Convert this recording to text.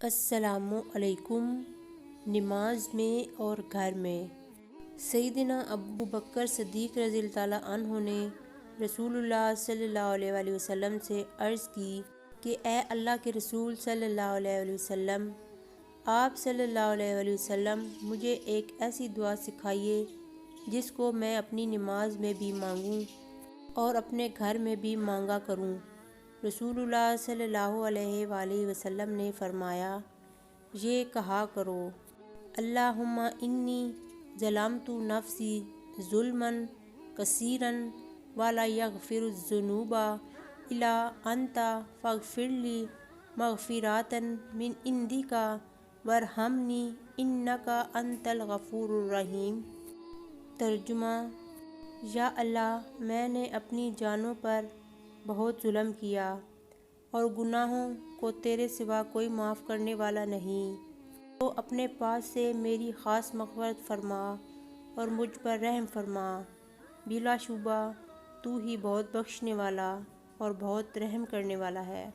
السلام علیکم۔ نماز میں اور گھر میں سیدنا ابو بکر صدیق رضی اللہ تعالیٰ عنہ نے رسول اللہ صلی اللہ علیہ وآلہ وسلم سے عرض کی کہ اے اللہ کے رسول صلی اللہ علیہ وآلہ وسلم، آپ صلی اللہ علیہ وآلہ وسلم مجھے ایک ایسی دعا سکھائیے جس کو میں اپنی نماز میں بھی مانگوں اور اپنے گھر میں بھی مانگا کروں۔ رسول اللہ صلی اللہ علیہ وآلہ وسلم نے فرمایا، یہ کہا کرو، اللہم انی ظلمت نفسی ظلما کثیرا ولا یغفر الذنوب الا انت فاغفر لی مغفرۃ من عندک وارحمنی انک انت الغفور الرحیم۔ ترجمہ: یا اللہ، میں نے اپنی جانوں پر بہت ظلم کیا اور گناہوں کو تیرے سوا کوئی معاف کرنے والا نہیں، تو اپنے پاس سے میری خاص مغفرت فرما اور مجھ پر رحم فرما۔ بلا شبہ تو ہی بہت بخشنے والا اور بہت رحم کرنے والا ہے۔